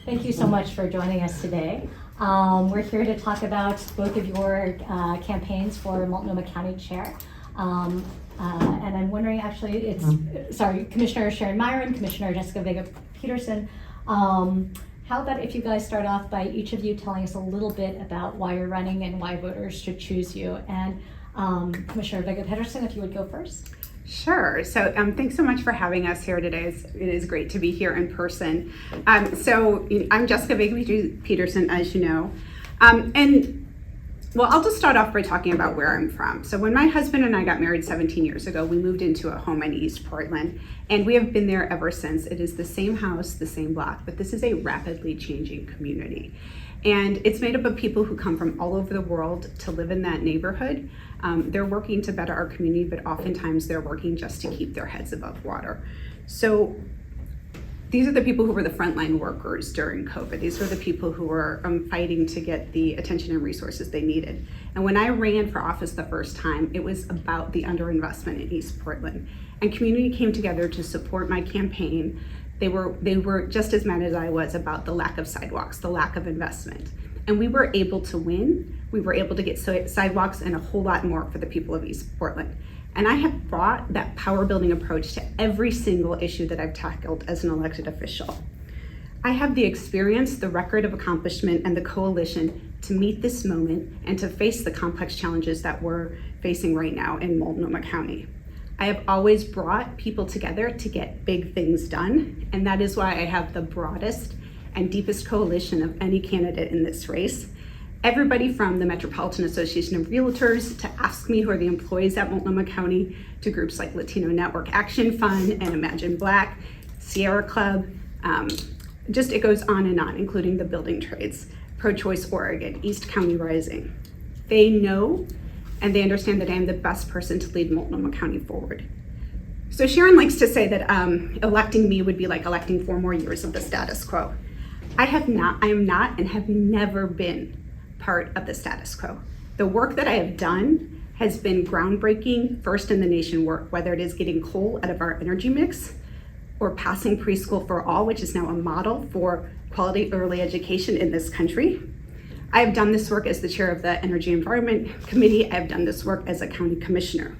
Thank you so much for joining us today. We're here to talk about both of your campaigns for Multnomah County Chair. And I'm wondering, actually, Commissioner Sharon Meieran, Commissioner Jessica Vega Pederson. How about if you guys start off by each of you telling us a little bit about why you're running and why voters should choose you. And Commissioner Vega Pederson, if you would go first. Sure. So thanks so much for having us here today. It is great to be here in person. So I'm Jessica Vega Pederson, as you know. Well, I'll just start off by talking about where I'm from. So when my husband and I got married 17 years ago, we moved into a home in East Portland, and we have been there ever since. It is the same house, the same block, but this is a rapidly changing community. And it's made up of people who come from all over the world to live in that neighborhood. They're working to better our community, but oftentimes they're working just to keep their heads above water. So these are the people who were the frontline workers during COVID. These were the people who were fighting to get the attention and resources they needed. And when I ran for office the first time, it was about the underinvestment in East Portland. And community came together to support my campaign. They were just as mad as I was about the lack of sidewalks, the lack of investment. And we were able to win. We were able to get sidewalks and a whole lot more for the people of East Portland. And I have brought that power building approach to every single issue that I've tackled as an elected official. I have the experience, the record of accomplishment, and the coalition to meet this moment and to face the complex challenges that we're facing right now in Multnomah County. I have always brought people together to get big things done, and that is why I have the broadest and deepest coalition of any candidate in this race. Everybody from the Metropolitan Association of Realtors to Ask Me, who are the employees at Multnomah County, to groups like Latino Network Action Fund and Imagine Black, Sierra Club, just it goes on, including the building trades, Pro-Choice Oregon, East County Rising. They know and they understand that I am the best person to lead Multnomah County forward. So Sharon likes to say that electing me would be like electing 4 more years of the status quo. I am not and have never been part of the status quo. The work that I have done has been groundbreaking, first in the nation work, whether it is getting coal out of our energy mix or passing preschool for all, which is now a model for quality early education in this country. I have done this work as the chair of the Energy Environment Committee. I have done this work as a county commissioner.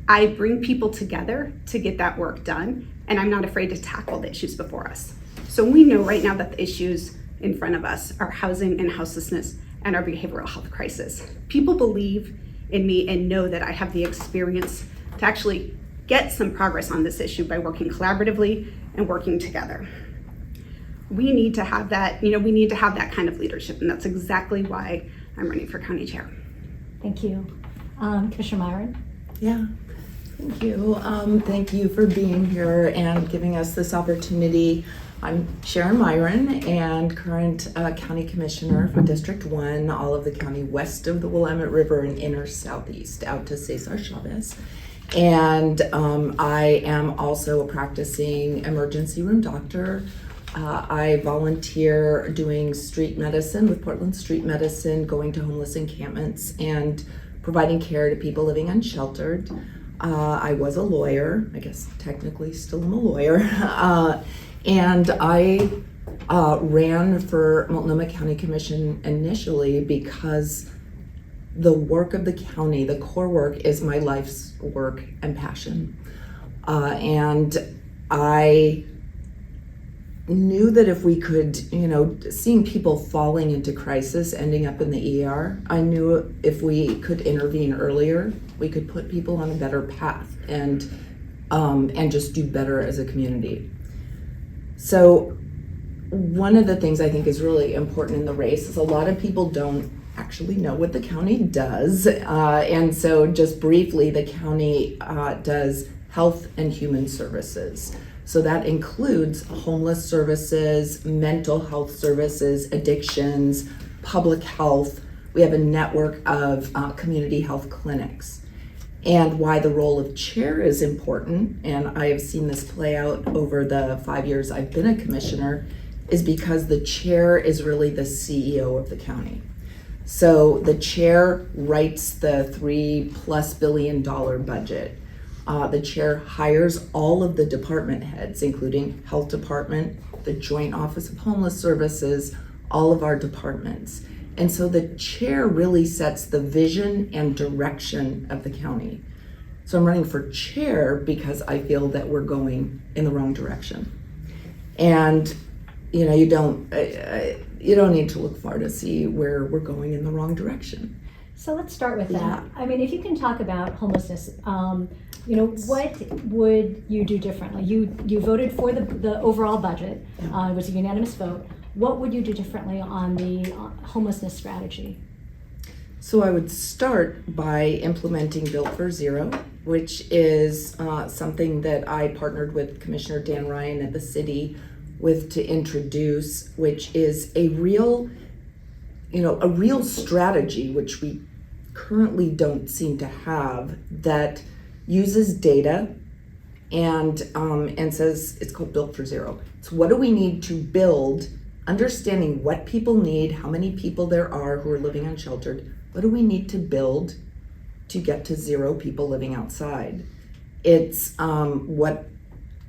I bring people together to get that work done, and I'm not afraid to tackle the issues before us. So we know right now that the issues in front of us are housing and houselessness and our behavioral health crisis. People believe in me and know that I have the experience to actually get some progress on this issue by working collaboratively and working together. We need to have that, we need to have that kind of leadership, and that's exactly why I'm running for county chair. Thank you. Commissioner Meieran? Yeah, thank you. Thank you for being here and giving us this opportunity. I'm Sharon Meieran and current county commissioner for District 1, all of the county west of the Willamette River and inner southeast out to Cesar Chavez. And I am also a practicing emergency room doctor. I volunteer doing street medicine with Portland Street Medicine, going to homeless encampments and providing care to people living unsheltered. I was a lawyer, I guess technically still am a lawyer, and I ran for Multnomah County Commission initially because the work of the county, the core work, is my life's work and passion. And I knew that if we could, seeing people falling into crisis, ending up in the ER, I knew if we could intervene earlier, we could put people on a better path and just do better as a community. So one of the things I think is really important in the race is a lot of people don't actually know what the county does. And so just briefly, the county does health and human services. So that includes homeless services, mental health services, addictions, public health. We have a network of community health clinics. And why the role of chair is important, and I have seen this play out over the 5 years I've been a commissioner, is because the chair is really the CEO of the county. So the chair writes the $3+ billion budget. The chair hires all of the department heads, including health department, the joint office of homeless services, all of our departments. And so the chair really sets the vision and direction of the county. So I'm running for chair because I feel that we're going in the wrong direction. And you don't need to look far to see where we're going in the wrong direction. So let's start with that. Yeah. I mean, if you can talk about homelessness, what would you do differently? You voted for the overall budget. It was a unanimous vote. What would you do differently on the homelessness strategy? So I would start by implementing Built for Zero, which is something that I partnered with Commissioner Dan Ryan at the city with to introduce, which is a real strategy, which we currently don't seem to have, that uses data and says it's called Built for Zero. So what do we need to build, understanding what people need, how many people there are who are living unsheltered, what do we need to build to get to zero people living outside? It's what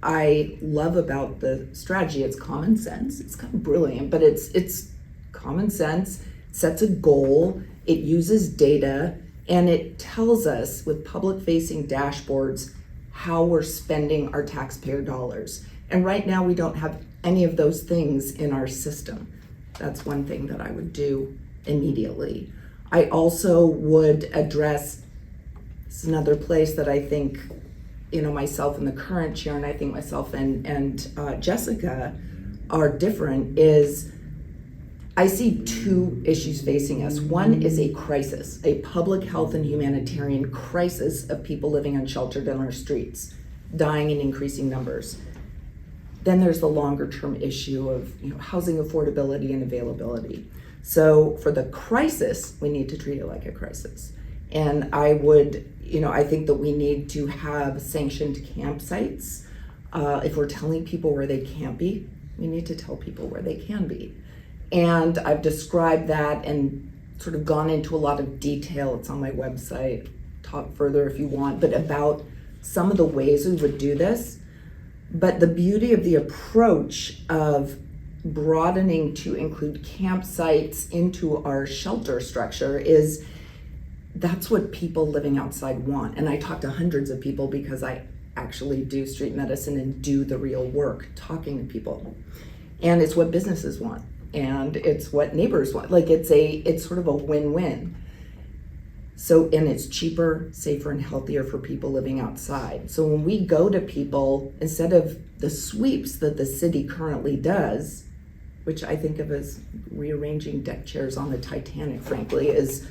I love about the strategy. It's common sense. It's kind of brilliant, but it's common sense, sets a goal, it uses data, and it tells us with public-facing dashboards how we're spending our taxpayer dollars. And right now we don't have any of those things in our system. That's one thing that I would do immediately. I also would address, this is another place that I think, myself and the current chair, and I think myself and Jessica are different, is I see two issues facing us. One is a crisis, a public health and humanitarian crisis of people living unsheltered on our streets, dying in increasing numbers. Then there's the longer term issue of housing affordability and availability. So for the crisis, we need to treat it like a crisis. And I would, I think that we need to have sanctioned campsites. If we're telling people where they can't be, we need to tell people where they can be. And I've described that and sort of gone into a lot of detail. It's on my website, talk further if you want, but about some of the ways we would do this. But the beauty of the approach of broadening to include campsites into our shelter structure is that's what people living outside want. And I talk to hundreds of people because I actually do street medicine and do the real work talking to people. And it's what businesses want. And it's what neighbors want. Like it's sort of a win-win. So, and it's cheaper, safer, and healthier for people living outside. So when we go to people, instead of the sweeps that the city currently does, which I think of as rearranging deck chairs on the Titanic, frankly, is,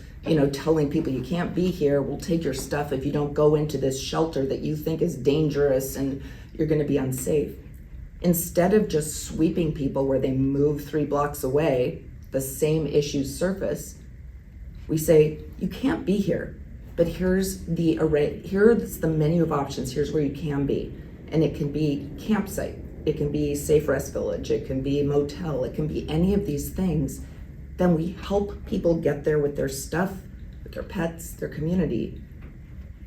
telling people you can't be here, we'll take your stuff if you don't go into this shelter that you think is dangerous and you're gonna be unsafe. Instead of just sweeping people where they move 3 blocks away, the same issues surface, we say, you can't be here, but here's the array, here's the menu of options, here's where you can be. And it can be campsite, it can be safe rest village, it can be motel, it can be any of these things. Then we help people get there with their stuff, with their pets, their community.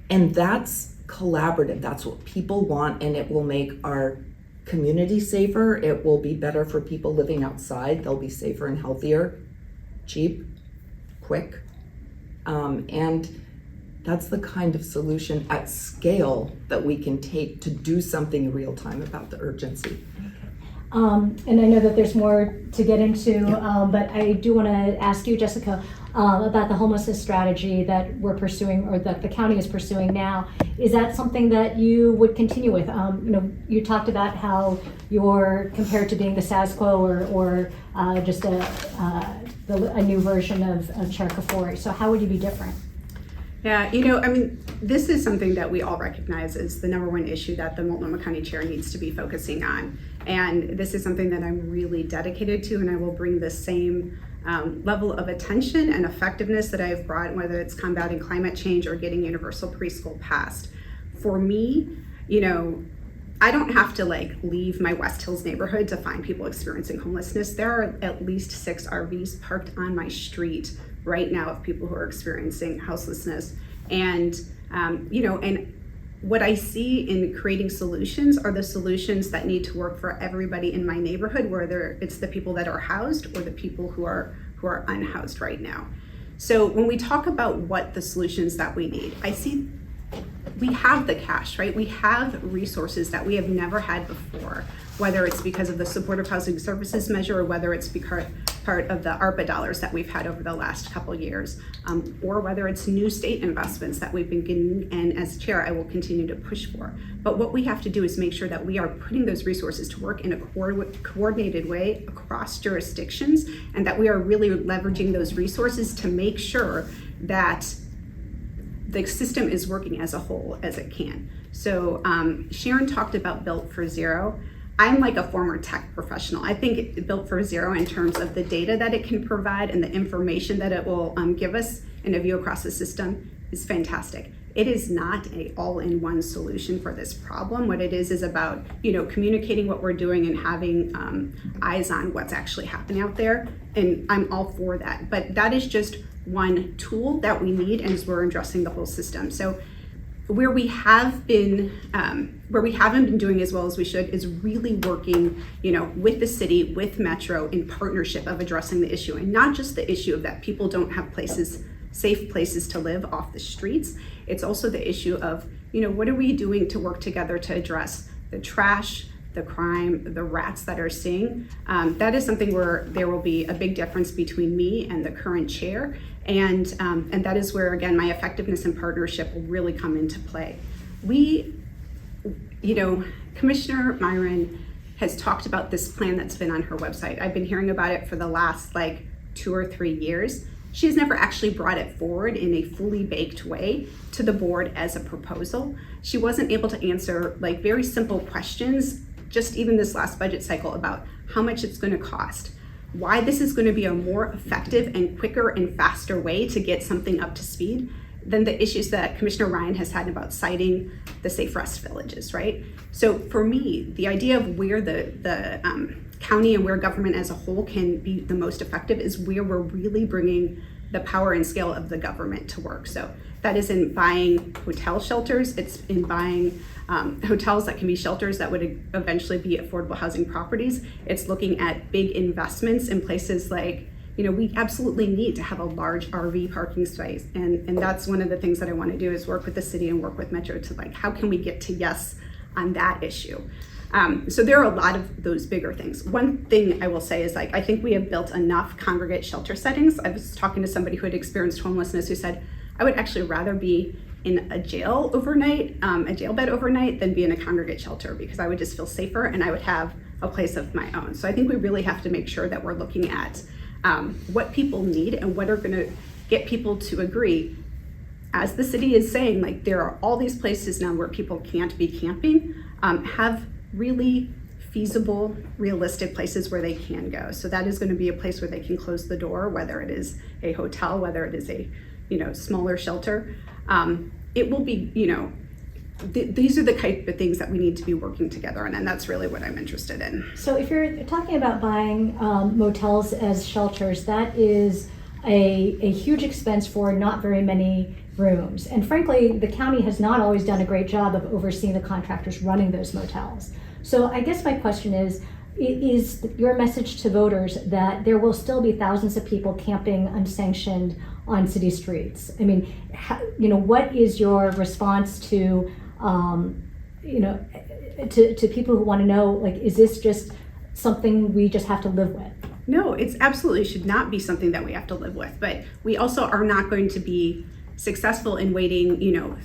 And that's collaborative, that's what people want, and it will make our community safer, it will be better for people living outside, they'll be safer and healthier, cheap, quick. And that's the kind of solution at scale that we can take to do something in real time about the urgency. And I know that there's more to get into, but I do want to ask you, Jessica, about the homelessness strategy that we're pursuing, or that the county is pursuing now. Is that something that you would continue with? You talked about how you're compared to being the status quo or just a new version of Chair Kafori. So how would you be different? Yeah, this is something that we all recognize as the number one issue that the Multnomah County Chair needs to be focusing on. And this is something that I'm really dedicated to, and I will bring the same level of attention and effectiveness that I've brought, whether it's combating climate change or getting universal preschool passed. For me, I don't have to leave my West Hills neighborhood to find people experiencing homelessness. There are at least 6 RVs parked on my street right now of people who are experiencing houselessness. And, and what I see in creating solutions are the solutions that need to work for everybody in my neighborhood, whether it's the people that are housed or the people who are unhoused right now. So when we talk about what the solutions that we need, I see we have the cash, right? We have resources that we have never had before, whether it's because of the supportive housing services measure or whether it's because part of the ARPA dollars that we've had over the last couple years, or whether it's new state investments that we've been getting, and as chair, I will continue to push for. But what we have to do is make sure that we are putting those resources to work in a coordinated way across jurisdictions, and that we are really leveraging those resources to make sure that the system is working as a whole as it can. So Sharon talked about Built for Zero. I'm like a former tech professional. I think Built for Zero, in terms of the data that it can provide and the information that it will give us in a view across the system, is fantastic. It is not a all-in-one solution for this problem. What it is about, communicating what we're doing and having eyes on what's actually happening out there. And I'm all for that. But that is just one tool that we need as we're addressing the whole system. So where we haven't been doing as well as we should is really working, with the city, with Metro, in partnership of addressing the issue, and not just the issue of that people don't have safe places to live off the streets. It's also the issue of, what are we doing to work together to address the trash, the crime, the rats that are seeing. That is something where there will be a big difference between me and the current chair. And that is where, again, my effectiveness and partnership will really come into play. Commissioner Meieran has talked about this plan that's been on her website. I've been hearing about it for the last 2 or 3 years. She has never actually brought it forward in a fully baked way to the board as a proposal. She wasn't able to answer very simple questions, just even this last budget cycle, about how much it's going to cost, why this is going to be a more effective and quicker and faster way to get something up to speed than the issues that Commissioner Ryan has had about citing the safe rest villages, right? So for me, the idea of where the county and where government as a whole can be the most effective is where we're really bringing the power and scale of the government to work. So that is in buying hotel shelters. It's in buying hotels that can be shelters that would eventually be affordable housing properties. It's looking at big investments in places like, we absolutely need to have a large RV parking space. And that's one of the things that I want to do, is work with the city and work with Metro to how can we get to yes on that issue. So there are a lot of those bigger things. One thing I will say is I think we have built enough congregate shelter settings. I was talking to somebody who had experienced homelessness who said, I would actually rather be in a jail bed overnight than be in a congregate shelter, because I would just feel safer and I would have a place of my own. So I think we really have to make sure that we're looking at what people need and what are going to get people to agree. As the city is saying, there are all these places now where people can't be camping, have really feasible, realistic places where they can go. So that is going to be a place where they can close the door, whether it is a hotel, whether it is a smaller shelter. It will be, these are the type of things that we need to be working together on, and that's really what I'm interested in. So if you're talking about buying motels as shelters, that is a huge expense for not very many rooms. And frankly, the county has not always done a great job of overseeing the contractors running those motels. So I guess my question is your message to voters that there will still be thousands of people camping unsanctioned on city streets? I mean, what is your response to, to people who want to know, is this just something we just have to live with? No, it's absolutely should not be something that we have to live with. But we also are not going to be successful in waiting,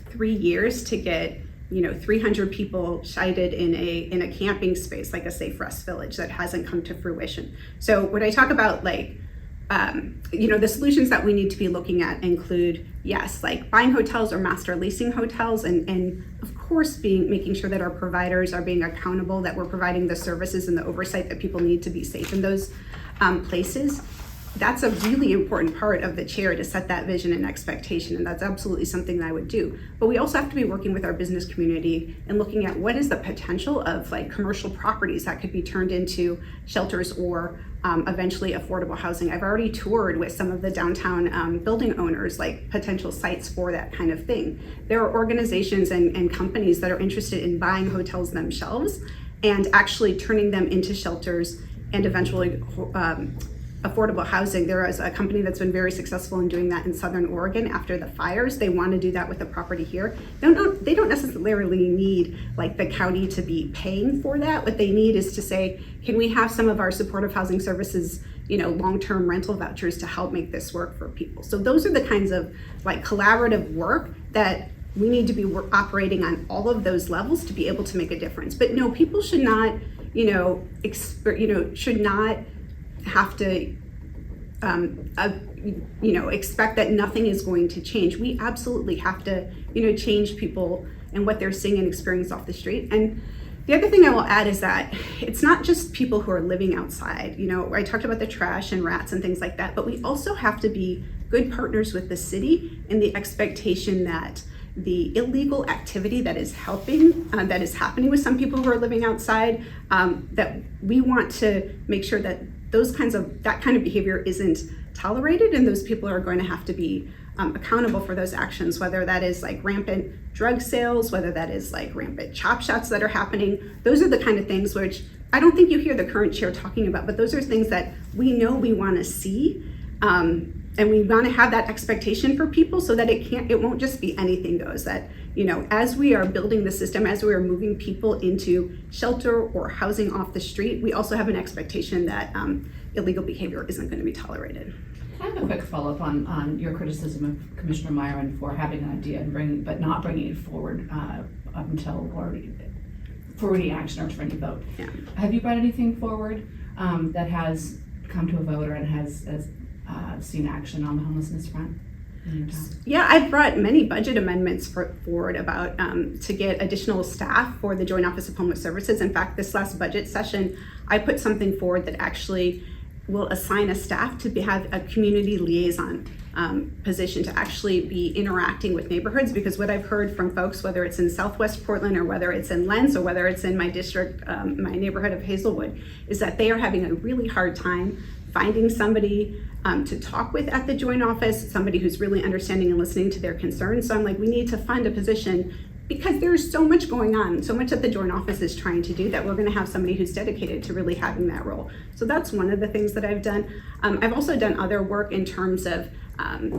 3 years to get 300 people sited in a camping space like a safe rest village that hasn't come to fruition. So when I talk about the solutions that we need to be looking at include, yes, buying hotels or master leasing hotels, and of course making sure that our providers are being accountable, that we're providing the services and the oversight that people need to be safe in those places. that's a really important part of the chair, to set that vision and expectation, and that's absolutely something that I would do. But we also have to be working with our business community and looking at what is the potential of like commercial properties that could be turned into shelters or eventually affordable housing. I've already toured with some of the downtown building owners, like potential sites for that kind of thing. There are organizations and companies that are interested in buying hotels themselves and actually turning them into shelters and eventually affordable housing. There is a company that's been very successful in doing that in Southern Oregon after the fires. They want to do that with the property here. They don't necessarily need like the county to be paying for that. What they need is to say, can we have some of our supportive housing services, long-term rental vouchers to help make this work for people? So those are the kinds of like collaborative work that we need to be operating on all of those levels to be able to make a difference. But no, people should not, should not have to expect that nothing is going to change. We absolutely have to change people and what they're seeing and experiencing off the street. And the other thing I will add is that it's not just people who are living outside. I talked about the trash and rats and things like that, but we also have to be good partners with the city in the expectation that the illegal activity that is happening with some people who are living outside, that we want to make sure that that kind of behavior isn't tolerated, and those people are going to have to be accountable for those actions, whether that is like rampant drug sales, whether that is like rampant chop shots that are happening. Those are the kind of things which I don't think you hear the current chair talking about, but those are things that we know we want to see. And we want to have that expectation for people so that it won't just be anything goes. That, as we are building the system, as we are moving people into shelter or housing off the street, we also have an expectation that illegal behavior isn't going to be tolerated. I have a quick follow-up on your criticism of Commissioner Meieran for having an idea but not bringing it forward up until for any action or for any vote. Yeah. Have you brought anything forward that has come to a vote or has seen action on the homelessness front in your town? Yeah, I've brought many budget amendments forward about to get additional staff for the Joint Office of Homeless Services. In fact, this last budget session, I put something forward that actually will assign a staff to have a community liaison position to actually be interacting with neighborhoods, because what I've heard from folks, whether it's in Southwest Portland or whether it's in Lens or whether it's in my district, my neighborhood of Hazelwood, is that they are having a really hard time finding somebody to talk with at the joint office, somebody who's really understanding and listening to their concerns. So I'm like, we need to fund a position, because there's so much going on, so much that the joint office is trying to do, that we're going to have somebody who's dedicated to really having that role. So that's one of the things that I've done. I've also done other work in terms of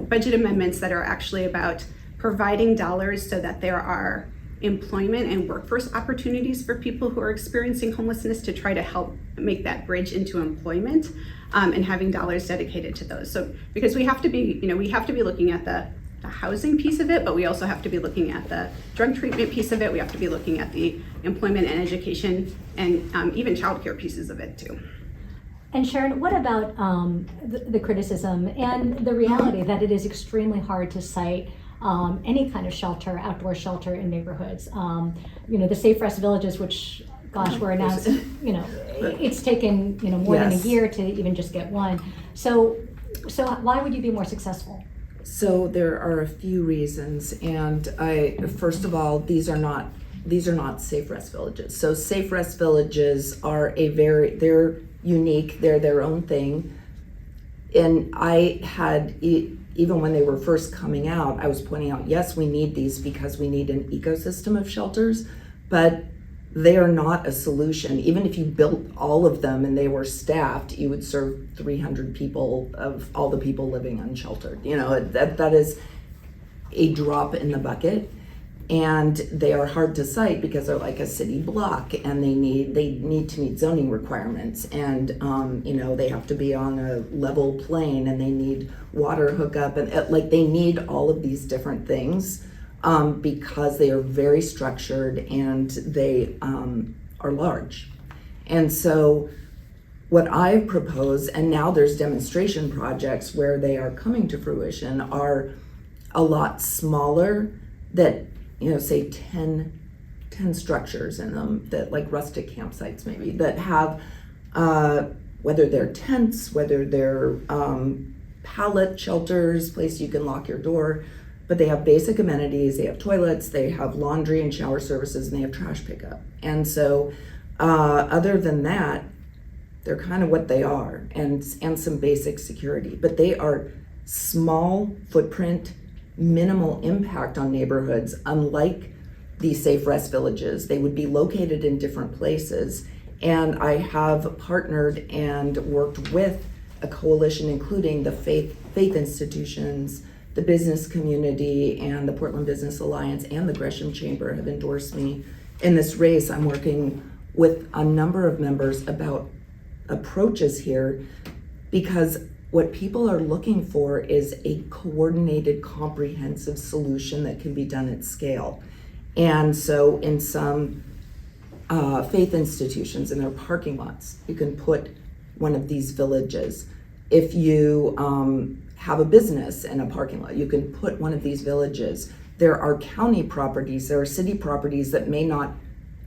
budget amendments that are actually about providing dollars so that there are employment and workforce opportunities for people who are experiencing homelessness, to try to help make that bridge into employment, and having dollars dedicated to those. So because we have to be looking at the housing piece of it, but we also have to be looking at the drug treatment piece of it. We have to be looking at the employment and education and even childcare pieces of it too. And Sharon, what about the criticism and the reality that it is extremely hard to cite any kind of shelter, outdoor shelter in neighborhoods? The Safe Rest Villages, which, gosh, were announced, it's taken, more than a year to even just get one. So why would you be more successful? So there are a few reasons, and first of all, these are not Safe Rest Villages. So Safe Rest Villages are they're unique, they're their own thing. And I had, even when they were first coming out, I was pointing out, yes, we need these because we need an ecosystem of shelters, but they are not a solution. Even if you built all of them and they were staffed, you would serve 300 people of all the people living unsheltered. That is a drop in the bucket. And they are hard to cite because they're like a city block, and they need to meet zoning requirements, and they have to be on a level plane, and they need water hookup, and they need all of these different things because they are very structured and they are large. And so what I've proposed, and now there's demonstration projects where they are coming to fruition, are a lot smaller, that say 10 structures in them, that like rustic campsites maybe, that have whether they're tents, whether they're pallet shelters, place you can lock your door, but they have basic amenities, they have toilets, they have laundry and shower services, and they have trash pickup. And so other than that, they're kind of what they are, and some basic security, but they are small footprint, minimal impact on neighborhoods, unlike the Safe Rest villages. They would be located in different places. And I have partnered and worked with a coalition, including the faith institutions, the business community, and the Portland Business Alliance and the Gresham Chamber have endorsed me in this race. I'm working with a number of members about approaches here, because what people are looking for is a coordinated, comprehensive solution that can be done at scale. And so in some faith institutions, in their parking lots, you can put one of these villages. If you have a business in a parking lot, you can put one of these villages. There are county properties, there are city properties that may not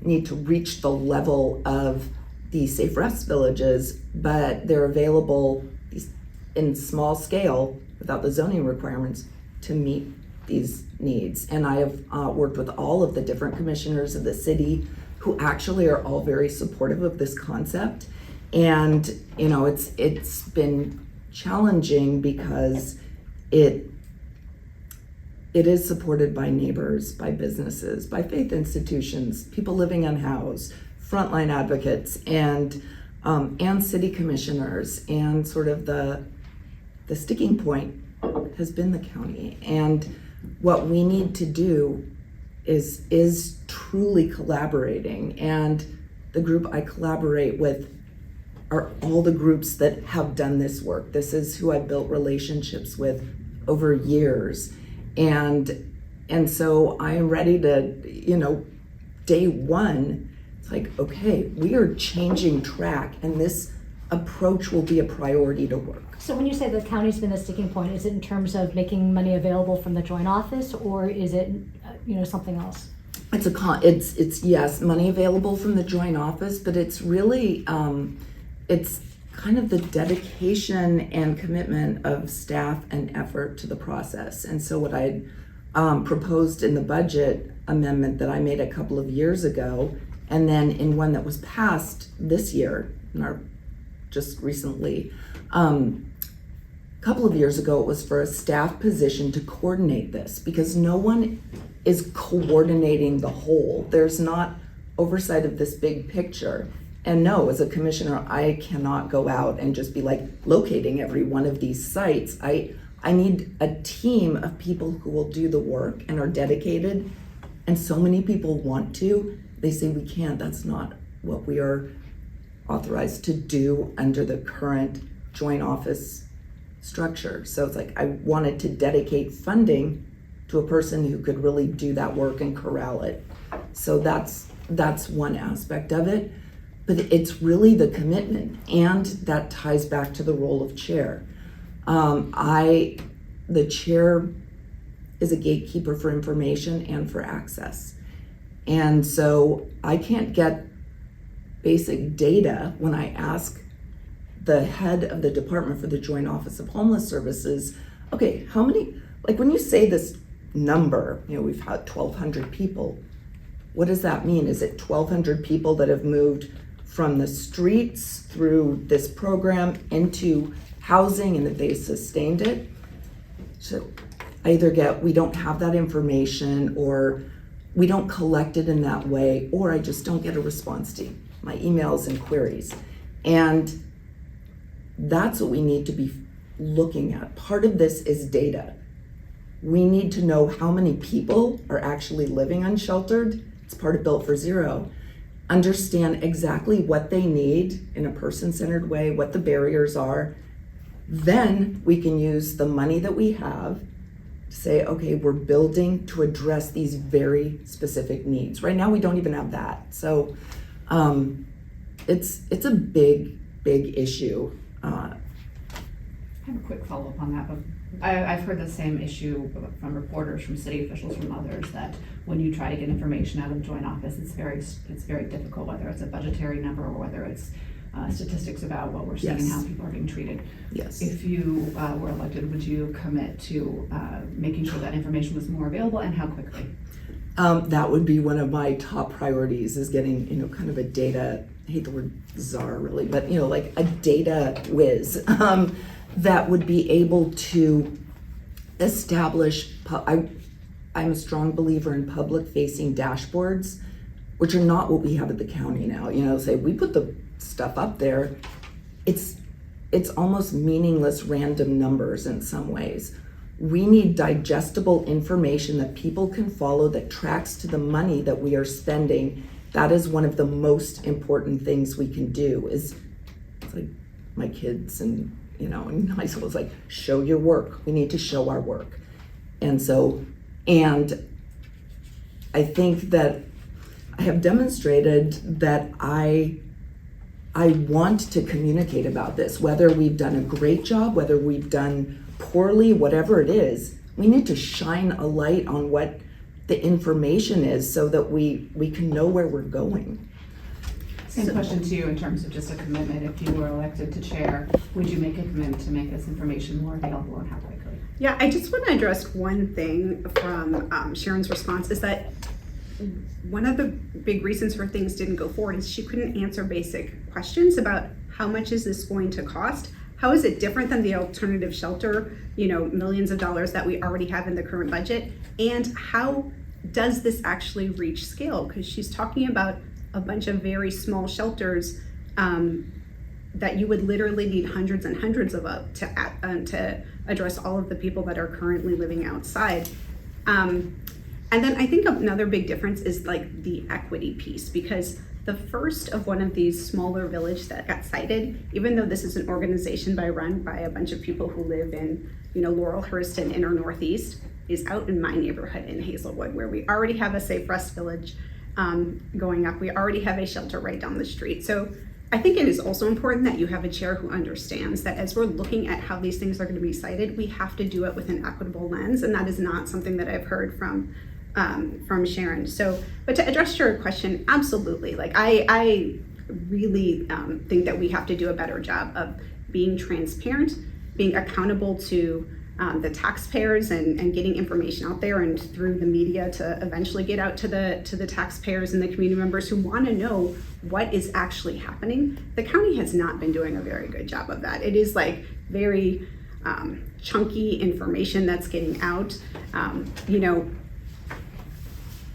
need to reach the level of the Safe Rest villages, but they're available in small scale without the zoning requirements to meet these needs. And I have worked with all of the different commissioners of the city who actually are all very supportive of this concept. And it's been challenging because it is supported by neighbors, by businesses, by faith institutions, people living unhoused, frontline advocates, and city commissioners. And sort of the sticking point has been the county. And what we need to do is truly collaborating. And the group I collaborate with are all the groups that have done this work. This is who I built relationships with over years. And so I am ready to, day one, it's like, okay, we are changing track, and this approach will be a priority to work. So when you say the county's been the sticking point, is it in terms of making money available from the joint office, or is it, something else? It's yes, money available from the joint office, but it's really, it's kind of the dedication and commitment of staff and effort to the process. And so what I proposed in the budget amendment that I made a couple of years ago, and then in one that was passed this year, just recently, a couple of years ago, it was for a staff position to coordinate this, because no one is coordinating the whole. There's not oversight of this big picture. And no, as a commissioner, I cannot go out and just be like locating every one of these sites. I need a team of people who will do the work and are dedicated. And so many people want to. They say we can't. That's not what we are authorized to do under the current joint office structure. So it's like I wanted to dedicate funding to a person who could really do that work and corral it. So that's one aspect of it. But it's really the commitment, and that ties back to the role of chair. The chair is a gatekeeper for information and for access. And so I can't get basic data when I ask the head of the department for the Joint Office of Homeless Services, okay, how many, like when you say this number, we've had 1,200 people, what does that mean? Is it 1,200 people that have moved from the streets through this program into housing and that they sustained it? So I either get, we don't have that information, or we don't collect it in that way, or I just don't get a response to my emails and queries. And that's what we need to be looking at. Part of this is data. We need to know how many people are actually living unsheltered. It's part of Built for Zero. Understand exactly what they need in a person-centered way, what the barriers are. Then we can use the money that we have to say, okay, we're building to address these very specific needs. Right now, we don't even have that. So it's a big issue. I have a quick follow-up on that, but I've heard the same issue from reporters, from city officials, from others, that when you try to get information out of the joint office, it's very difficult, whether it's a budgetary number or whether it's statistics about what we're seeing and Yes. how people are being treated. Yes. If you were elected, would you commit to making sure that information was more available, and how quickly? That would be one of my top priorities, is getting, kind of a data, I hate the word czar really, but like a data whiz that would be able to establish, I'm a strong believer in public facing dashboards, which are not what we have at the county now. Say we put the stuff up there, it's almost meaningless random numbers in some ways. We need digestible information that people can follow, that tracks to the money that we are spending. That is one of the most important things we can do. It's like my kids and in high school, it's like, show your work. We need to show our work. And I think that I have demonstrated that I want to communicate about this, whether we've done a great job, whether we've done poorly, whatever it is. We need to shine a light on what the information is so that we can know where we're going. Same question to you in terms of just a commitment. If you were elected to chair, would you make a commitment to make this information more available, and how quickly? Yeah, I just want to address one thing from Sharon's response, is that one of the big reasons for things didn't go forward is she couldn't answer basic questions about how much is this going to cost? How is it different than the alternative shelter, millions of dollars that we already have in the current budget? And how does this actually reach scale? Because she's talking about a bunch of very small shelters that you would literally need hundreds and hundreds of to address all of the people that are currently living outside. And then I think another big difference is like the equity piece, because the first of one of these smaller villages that got cited, even though this is an organization run by a bunch of people who live in, Laurelhurst and inner Northeast, is out in my neighborhood in Hazelwood, where we already have a Safe Rest Village going up. We already have a shelter right down the street. So I think it is also important that you have a chair who understands that as we're looking at how these things are going to be cited, we have to do it with an equitable lens, and that is not something that I've heard from Sharon. So, but to address your question, absolutely. Like I really think that we have to do a better job of being transparent, being accountable to the taxpayers, and getting information out there and through the media to eventually get out to the taxpayers and the community members who want to know what is actually happening. The county has not been doing a very good job of that. It is like very chunky information that's getting out.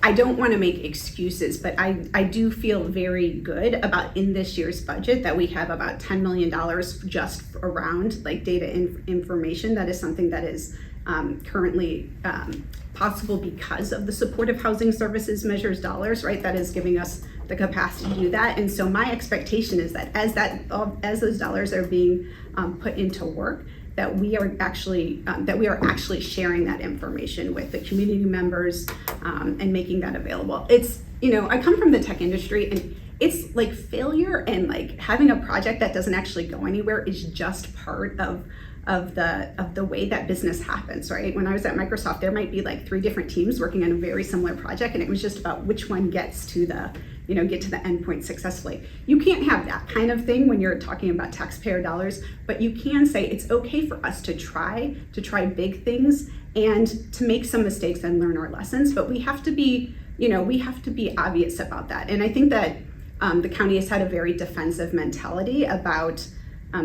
I don't want to make excuses, but I do feel very good about in this year's budget that we have about $10 million just around like data information. That is something that is currently possible because of the supportive housing services measures dollars, right? That is giving us the capacity to do that. And so my expectation is that as those dollars are being put into work, that we are actually sharing that information with the community members and making that available. It's, I come from the tech industry, and it's like failure and like having a project that doesn't actually go anywhere is just part of the way that business happens, right? When I was at Microsoft, there might be like 3 different teams working on a very similar project, and it was just about which one gets to the endpoint successfully. You can't have that kind of thing when you're talking about taxpayer dollars, but you can say it's okay for us to try big things and to make some mistakes and learn our lessons, but we have to be obvious about that. And I think that the county has had a very defensive mentality about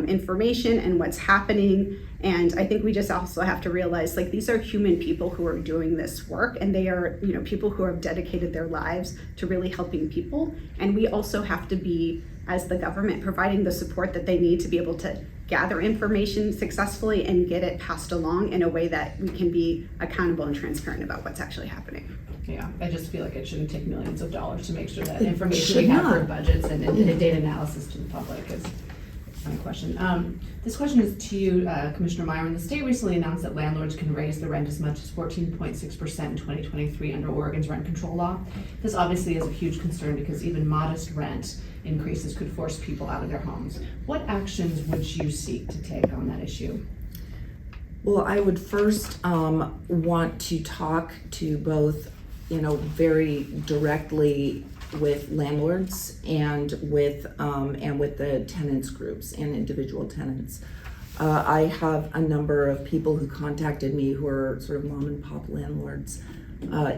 information and what's happening. And I think we just also have to realize, like, these are human people who are doing this work, and they are, people who have dedicated their lives to really helping people. And we also have to be, as the government, providing the support that they need to be able to gather information successfully and get it passed along in a way that we can be accountable and transparent about what's actually happening. Yeah, I just feel like it shouldn't take millions of dollars to make sure that information we have for budgets and data analysis to the public is my question. This question is to you, Commissioner Meieran. The state recently announced that landlords can raise the rent as much as 14.6% in 2023 under Oregon's rent control law. This obviously is a huge concern because even modest rent increases could force people out of their homes. What actions would you seek to take on that issue? Well, I would first want to talk to both, very directly with landlords and with the tenants groups and individual tenants. I have a number of people who contacted me who are sort of mom and pop landlords,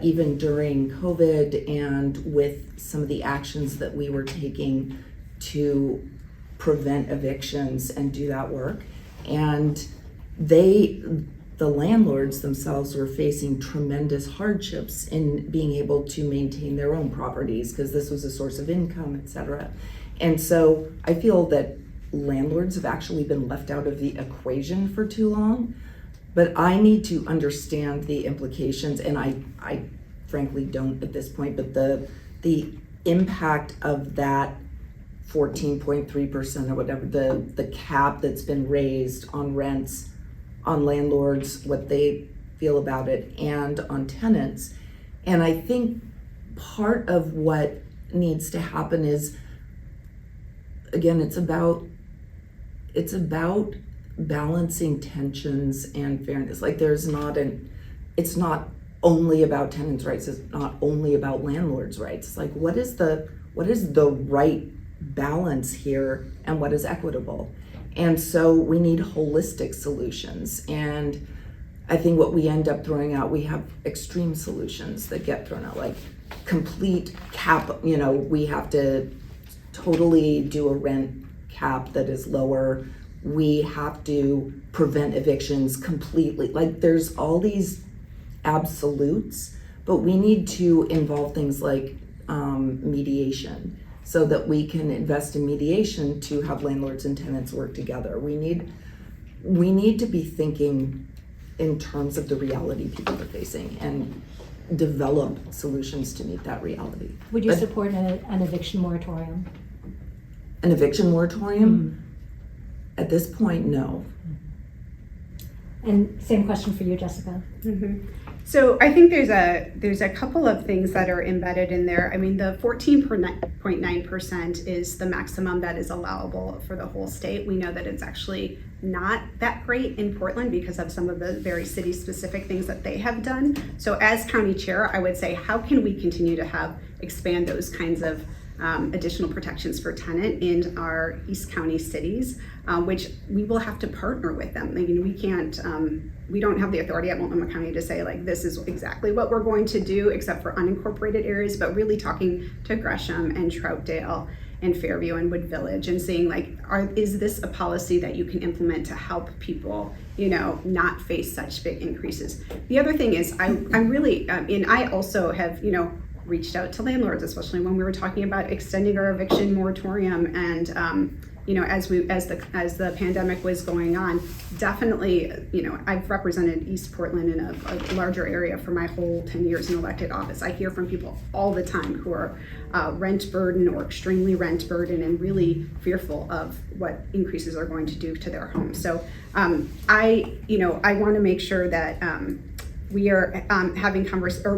even during COVID and with some of the actions that we were taking to prevent evictions and do that work. And the landlords themselves were facing tremendous hardships in being able to maintain their own properties because this was a source of income, etc. And so I feel that landlords have actually been left out of the equation for too long, but I need to understand the implications, and I frankly don't at this point, but the impact of that 14.3% or whatever, the cap that's been raised on rents, on landlords, what they feel about it, and on tenants. And I think part of what needs to happen is, again, it's about balancing tensions and fairness. Like it's not only about tenants' rights, it's not only about landlords' rights. It's like, what is the right balance here and what is equitable? And so we need holistic solutions. And I think what we end up throwing out, we have extreme solutions that get thrown out, like complete cap, we have to totally do a rent cap that is lower. We have to prevent evictions completely. Like there's all these absolutes, but we need to involve things like mediation so that we can invest in mediation to have landlords and tenants work together. We need to be thinking in terms of the reality people are facing and develop solutions to meet that reality. Would you support an eviction moratorium? An eviction moratorium? At this point, no. And same question for you, Jessica. Mm-hmm. So I think there's a couple of things that are embedded in there. I mean, the 14.9% is the maximum that is allowable for the whole state. We know that it's actually not that great in Portland because of some of the very city-specific things that they have done. So as county chair, I would say, how can we continue to expand those kinds of additional protections for tenant in our East County cities, which we will have to partner with them. I mean, we can't, we don't have the authority at Multnomah County to say like, this is exactly what we're going to do, except for unincorporated areas, but really talking to Gresham and Troutdale and Fairview and Wood Village and seeing like, is this a policy that you can implement to help people, not face such big increases? The other thing is I'm really, and I also have, reached out to landlords, especially when we were talking about extending our eviction moratorium and as the pandemic was going on, definitely, I've represented East Portland in a larger area for my whole 10 years in elected office. I hear from people all the time who are rent burdened or extremely rent burdened and really fearful of what increases are going to do to their homes. So I want to make sure that we are having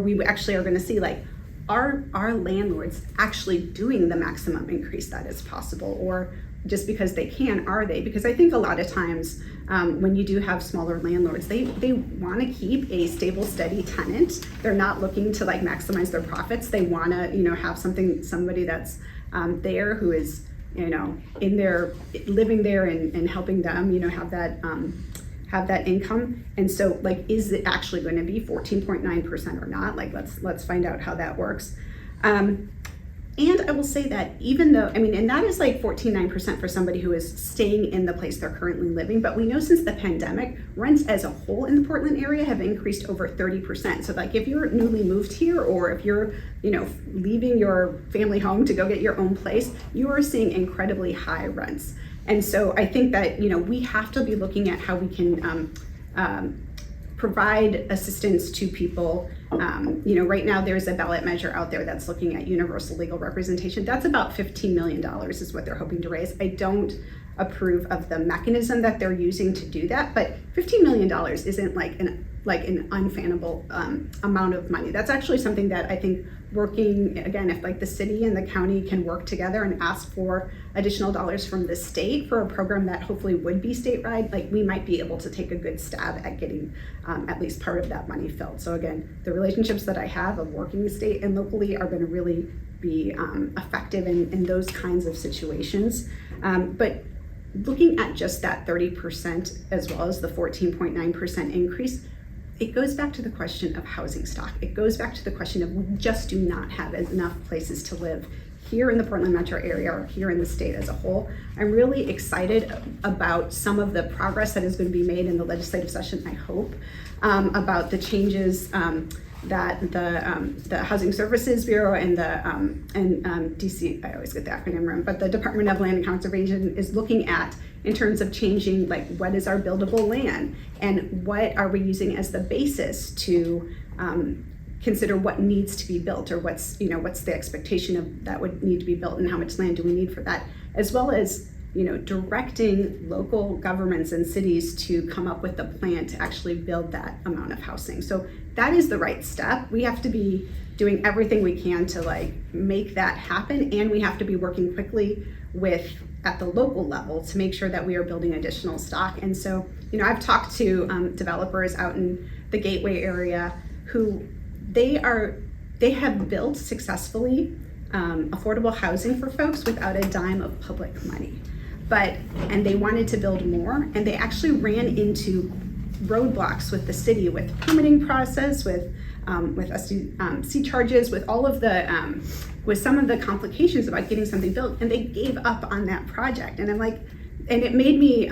we actually are going to see like, are landlords actually doing the maximum increase that is possible, or just because they can, are they? Because I think a lot of times when you do have smaller landlords, they want to keep a stable, steady tenant. They're not looking to like maximize their profits. They want to, have somebody that's there who is, in there, living there and helping them, have that income. And so like, is it actually going to be 14.9% or not? Like, let's find out how that works. And I will say that even though, and that is like 14.9% for somebody who is staying in the place they're currently living, but we know since the pandemic, rents as a whole in the Portland area have increased over 30%. So like if you're newly moved here, or if you're, leaving your family home to go get your own place, you are seeing incredibly high rents. And so I think that, we have to be looking at how we can provide assistance to people. Right now there's a ballot measure out there that's looking at universal legal representation. That's about $15 million is what they're hoping to raise. I don't approve of the mechanism that they're using to do that, but $15 million isn't like an unfathomable amount of money. That's actually something that I think working, again, if like the city and the county can work together and ask for additional dollars from the state for a program that hopefully would be statewide, like we might be able to take a good stab at getting at least part of that money filled. So again, the relationships that I have of working state and locally are going to really be effective in those kinds of situations. But looking at just that 30% as well as the 14.9% increase, it goes back to the question of housing stock. It goes back to the question of we just do not have enough places to live here in the Portland metro area or here in the state as a whole. I'm really excited about some of the progress that is going to be made in the legislative session, I hope, about the changes that the Housing Services Bureau and the DC, I always get the acronym wrong, but the Department of Land and Conservation is looking at in terms of changing, like, what is our buildable land and what are we using as the basis to consider what needs to be built, or what's the expectation of that would need to be built and how much land do we need for that, as well as directing local governments and cities to come up with a plan to actually build that amount of housing. So that is the right step. We have to be doing everything we can to make that happen, and we have to be working quickly at the local level to make sure that we are building additional stock. And so, I've talked to developers out in the Gateway area who they have built successfully affordable housing for folks without a dime of public money. And they wanted to build more, and they actually ran into roadblocks with the city, with permitting process, with SDC charges, with all of the with some of the complications about getting something built, and they gave up on that project. And I'm like, and it made me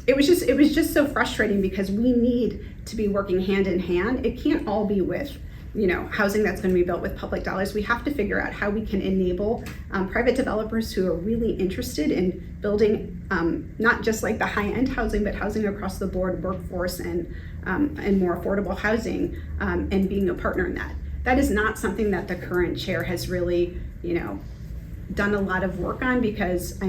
it was just so frustrating, because we need to be working hand in hand. It can't all be with housing that's going to be built with public dollars. We have to figure out how we can enable private developers who are really interested in building not just like the high-end housing, but housing across the board, workforce and more affordable housing, and being a partner in that. That is not something that the current chair has really, done a lot of work on, because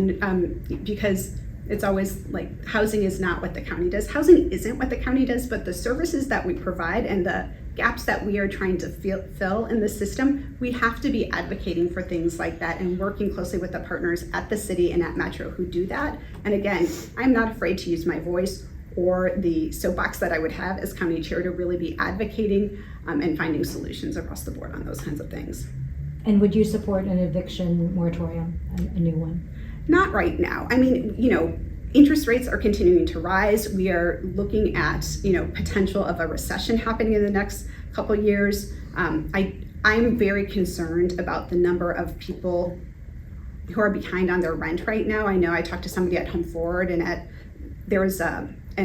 it's always like housing is not what the county does. Housing isn't what the county does, but the services that we provide and the gaps that we are trying to fill in the system, we have to be advocating for things like that and working closely with the partners at the city and at Metro who do that. And again, I'm not afraid to use my voice or the soapbox that I would have as county chair to really be advocating and finding solutions across the board on those kinds of things. And would you support an eviction moratorium, a new one? Not right now. I mean, interest rates are continuing to rise. We are looking at, potential of a recession happening in the next couple of years. I'm very concerned about the number of people who are behind on their rent right now. I know I talked to somebody at Home Forward, and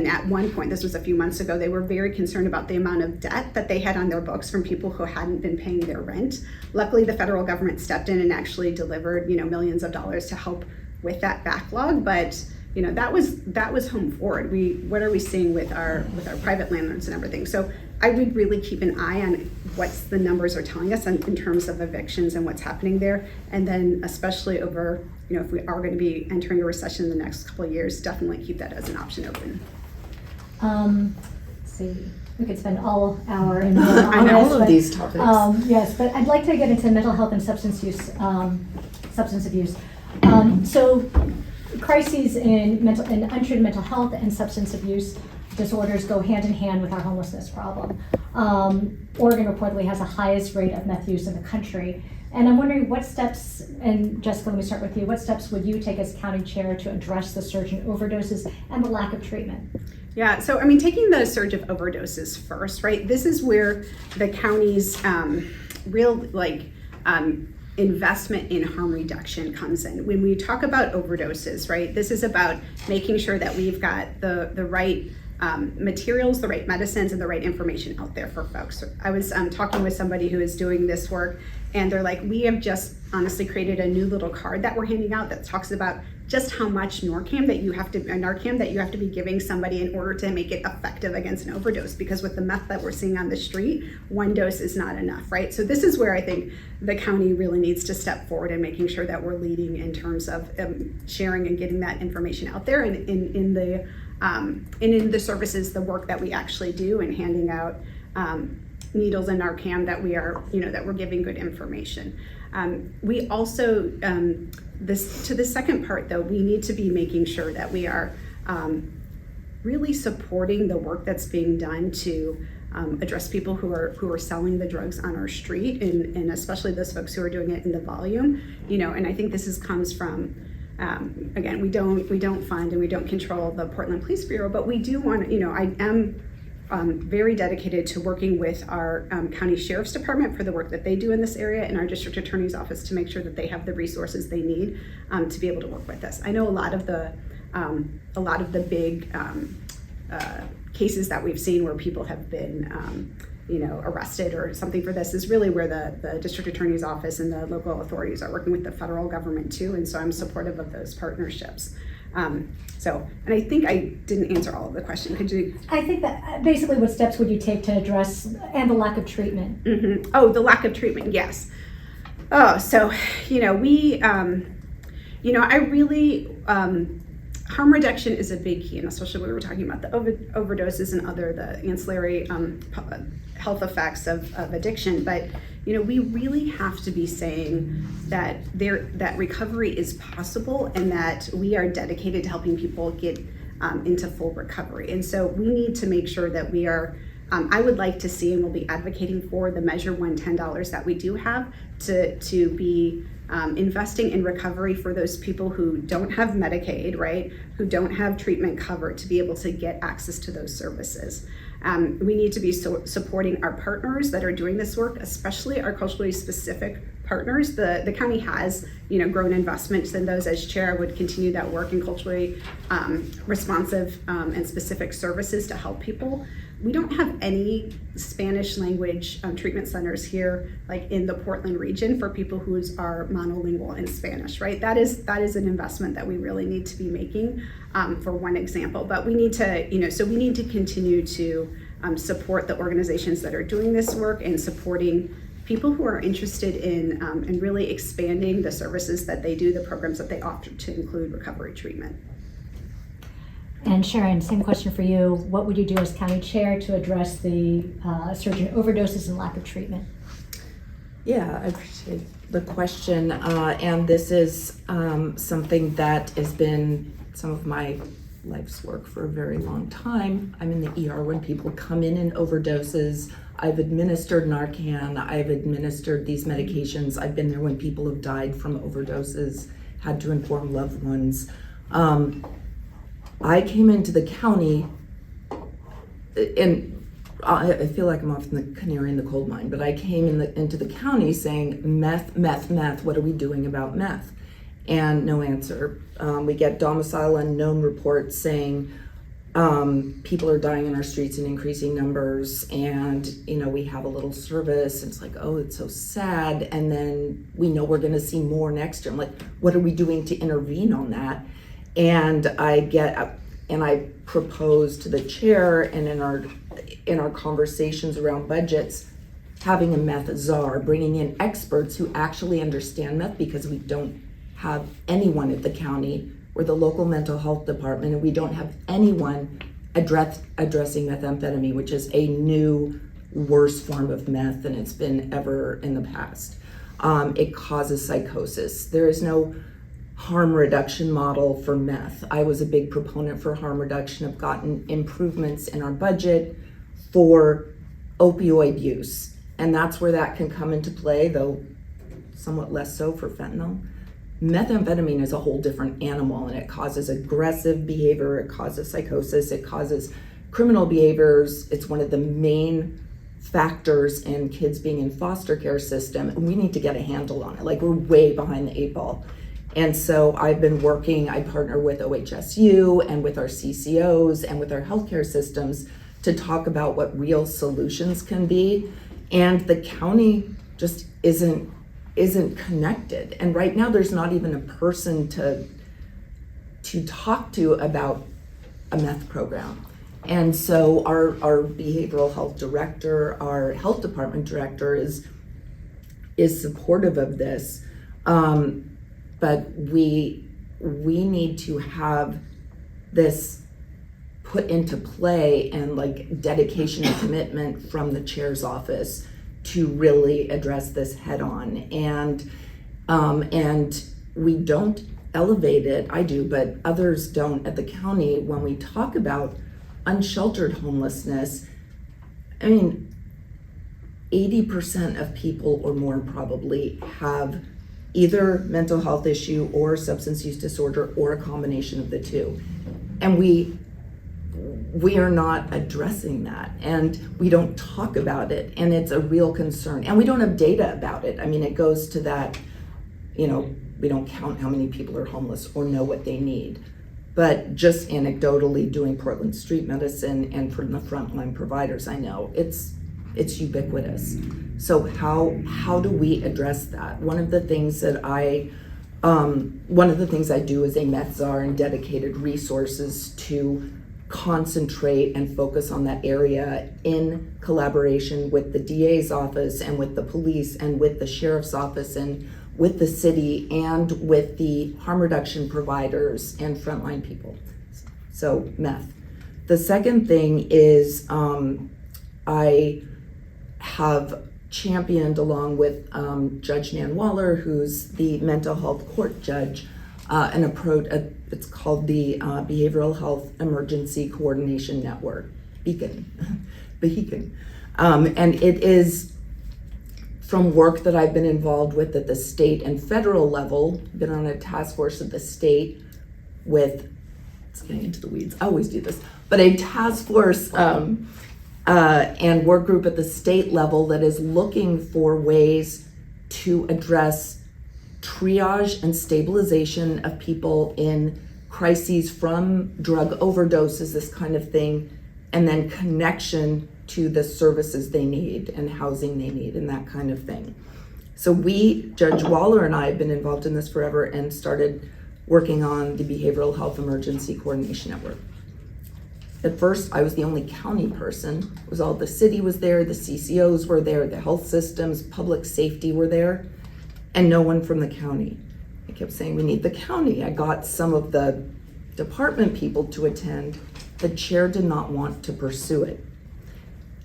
at one point, this was a few months ago, they were very concerned about the amount of debt that they had on their books from people who hadn't been paying their rent. Luckily, the federal government stepped in and actually delivered, millions of dollars to help with that backlog. But that was Home Forward. What are we seeing with our private landlords and everything? So I would really keep an eye on what the numbers are telling us in terms of evictions and what's happening there. And then especially over, if we are going to be entering a recession in the next couple of years, definitely keep that as an option open. Let's see, we could spend all hour and more on on all this, of these topics. Yes, but I'd like to get into mental health and substance abuse. So crises in untreated mental health and substance abuse disorders go hand in hand with our homelessness problem. Oregon reportedly has the highest rate of meth use in the country. And I'm wondering what steps, and Jessica, let me start with you, what steps would you take as county chair to address the surge in overdoses and the lack of treatment? Yeah, so taking the surge of overdoses first, right? This is where the county's real investment in harm reduction comes in. When we talk about overdoses, right, this is about making sure that we've got the right materials, the right medicines, and the right information out there for folks. I was talking with somebody who is doing this work, and they're like, we have just honestly created a new little card that we're handing out that talks about just how much Narcan that you have to be giving somebody in order to make it effective against an overdose, because with the meth that we're seeing on the street, one dose is not enough, right? So this is where I think the county really needs to step forward in making sure that we're leading in terms of sharing and getting that information out there, and in the services, the work that we actually do, and handing out needles and Narcan that we are, that we're giving good information. We also, to the second part though, we need to be making sure that we are really supporting the work that's being done to address people who are selling the drugs on our street, and especially those folks who are doing it in the volume, and I think this comes from, again, we don't fund and we don't control the Portland Police Bureau, but we do want to, I am very dedicated to working with our county sheriff's department for the work that they do in this area, and our district attorney's office to make sure that they have the resources they need to be able to work with this. I know a lot of the big cases that we've seen where people have been arrested or something for this is really where the district attorney's office and the local authorities are working with the federal government too, and so I'm supportive of those partnerships. And I think I didn't answer all of the question. Could you? I think that basically what steps would you take to address, and the lack of treatment? Mm-hmm. Oh, the lack of treatment, yes. Oh, so, we, I really, harm reduction is a big key, and especially when we were talking about the overdoses and the ancillary health effects of addiction. But we really have to be saying that recovery is possible, and that we are dedicated to helping people get into full recovery. And so we need to make sure that we are. I would like to see, and we'll be advocating for, the Measure 110 dollars that we do have to be investing in recovery for those people who don't have Medicaid, right? Who don't have treatment covered, to be able to get access to those services. We need to be supporting our partners that are doing this work, especially our culturally specific partners. The county has, grown investments in those. As chair, I would continue that work in culturally responsive and specific services to help people. We don't have any Spanish language treatment centers here, like in the Portland region, for people who are monolingual in Spanish, right? That is an investment that we really need to be making, for one example. But we need to, so we need to continue to support the organizations that are doing this work, and supporting people who are interested in really expanding the services that they do, the programs that they offer, to include recovery treatment. And Sharon, same question for you. What would you do as county chair to address the surge in overdoses and lack of treatment? Yeah, I appreciate the question. And this is something that has been some of my life's work for a very long time. I'm in the ER when people come in overdoses. I've administered Narcan. I've administered these medications. I've been there when people have died from overdoses, had to inform loved ones. I came into the county, and I feel like I'm often the canary in the coal mine, but I came into the county saying, meth, meth, meth, what are we doing about meth? And no answer. We get domicile unknown reports saying people are dying in our streets in increasing numbers, and we have a little service, and it's like, oh, it's so sad, and then we know we're going to see more next year. I'm like, what are we doing to intervene on that? And I propose to the chair, and in our conversations around budgets, having a meth czar, bringing in experts who actually understand meth, because we don't have anyone at the county or the local mental health department, and we don't have anyone addressing methamphetamine, which is a new, worse form of meth than it's been ever in the past. It causes psychosis. There is no harm reduction model for meth. I was a big proponent for harm reduction. I've gotten improvements in our budget for opioid use, and that's where that can come into play, though somewhat less so for fentanyl. Methamphetamine is a whole different animal, and it causes aggressive behavior, it causes psychosis, it causes criminal behaviors. It's one of the main factors in kids being in foster care system, and we need to get a handle on it. Like, we're way behind the 8 ball. And so I've been working, I partner with OHSU and with our CCOs and with our healthcare systems to talk about what real solutions can be. And the county just isn't connected. And right now there's not even a person to talk to about a meth program. And so our behavioral health director, our health department director is supportive of this. But we need to have this put into play, and like dedication and commitment from the chair's office to really address this head on. And we don't elevate it. I do, but others don't at the county. When we talk about unsheltered homelessness, I mean, 80% of people or more probably have either mental health issue or substance use disorder or a combination of the two. And we are not addressing that, and we don't talk about it, and it's a real concern. And we don't have data about it. I mean, it goes to that, we don't count how many people are homeless or know what they need. But just anecdotally doing Portland street medicine and from the frontline providers, I know it's ubiquitous. So how do we address that? One of the things I do as a meth czar and dedicated resources to concentrate and focus on that area in collaboration with the DA's office and with the police and with the sheriff's office and with the city and with the harm reduction providers and frontline people. So meth. The second thing is I have championed, along with Judge Nan Waller, who's the mental health court judge, an approach. It's called the Behavioral Health Emergency Coordination Network, Beacon, and it is from work that I've been involved with at the state and federal level. Been on a task force at the state with. It's getting into the weeds. I always do this, but a task force. And work group at the state level that is looking for ways to address triage and stabilization of people in crises from drug overdoses, this kind of thing, and then connection to the services they need and housing they need and that kind of thing. So Judge Waller and I have been involved in this forever and started working on the Behavioral Health Emergency Coordination Network. At first, I was the only county person. It was all the city was there, the CCOs were there, the health systems, public safety were there, and no one from the county. I kept saying, we need the county. I got some of the department people to attend. The chair did not want to pursue it.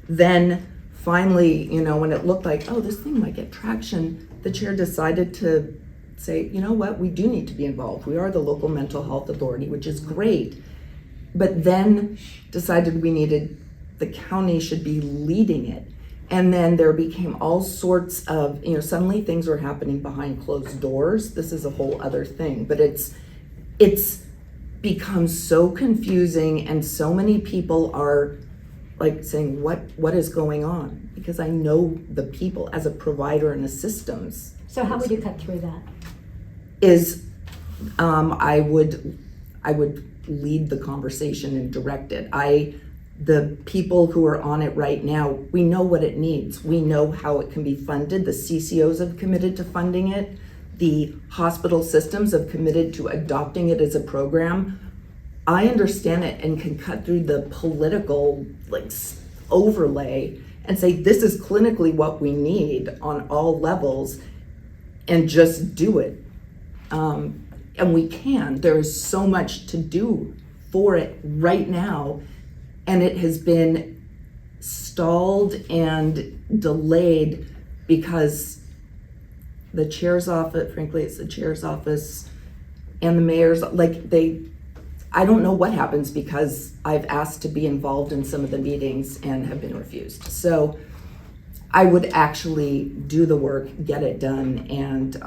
Then finally, when it looked like, oh, this thing might get traction, the chair decided to say, you know what, we do need to be involved. We are the local mental health authority, which is great. But then decided the county should be leading it. And then there became all sorts of, suddenly things were happening behind closed doors. This is a whole other thing, but it's become so confusing, and so many people are like saying, what is going on? Because I know the people as a provider in the systems. So how would you cut through that? I would lead the conversation and direct it. The people who are on it right now, we know what it needs. We know how it can be funded. The CCOs have committed to funding it. The hospital systems have committed to adopting it as a program. I understand it and can cut through the political overlay and say, this is clinically what we need on all levels, and just do it. And we can. There is so much to do for it right now, and it has been stalled and delayed because the chair's office, frankly, it's the chair's office and the mayor's, I don't know what happens, because I've asked to be involved in some of the meetings and have been refused. So I would actually do the work, get it done, and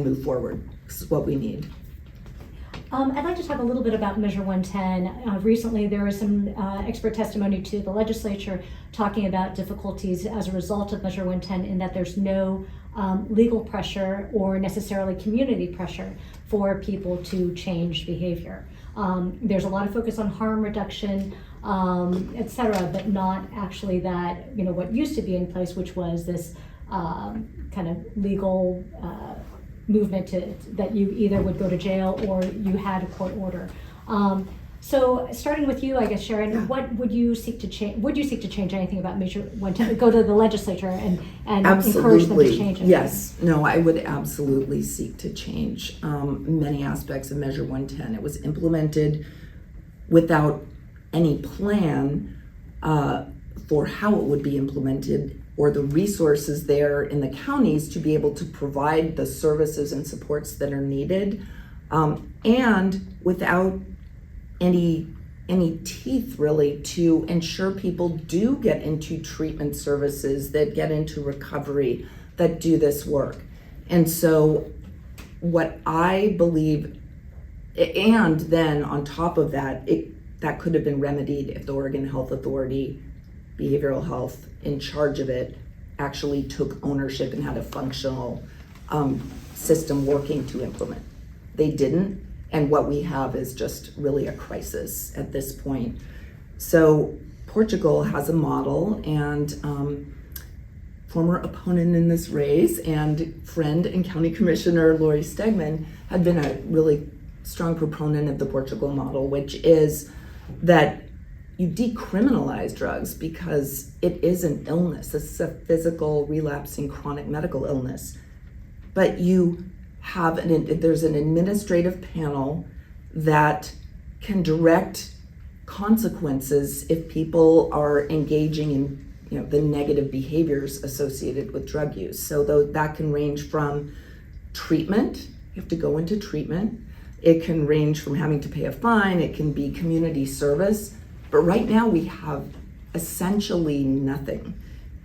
move forward. This is what we need. I'd like to talk a little bit about Measure 110. Recently, there was some expert testimony to the legislature talking about difficulties as a result of Measure 110, in that there's no legal pressure or necessarily community pressure for people to change behavior. There's a lot of focus on harm reduction, et cetera, but not actually that, what used to be in place, which was this kind of legal movement that you either would go to jail or you had a court order. So starting with you, I guess, Sharon, yeah. What would you seek to change? Would you seek to change anything about Measure 110? Go to the legislature and encourage them to change it? Yes. No, I would absolutely seek to change many aspects of Measure 110. It was implemented without any plan for how it would be implemented, or the resources there in the counties to be able to provide the services and supports that are needed, and without any any teeth really to ensure people do get into treatment services, that get into recovery, that do this work. And so what I believe, and then on top of that, that could have been remedied if the Oregon Health Authority, behavioral health, in charge of it, actually took ownership and had a functional system working to implement. They didn't, and what we have is just really a crisis at this point. So Portugal has a model, and former opponent in this race and friend and county commissioner Lori Stegman had been a really strong proponent of the Portugal model, which is that you decriminalize drugs because it is an illness. It's a physical, relapsing, chronic medical illness. But you have there's an administrative panel that can direct consequences if people are engaging in the negative behaviors associated with drug use. So that can range from treatment, you have to go into treatment. It can range from having to pay a fine, it can be community service. But right now we have essentially nothing.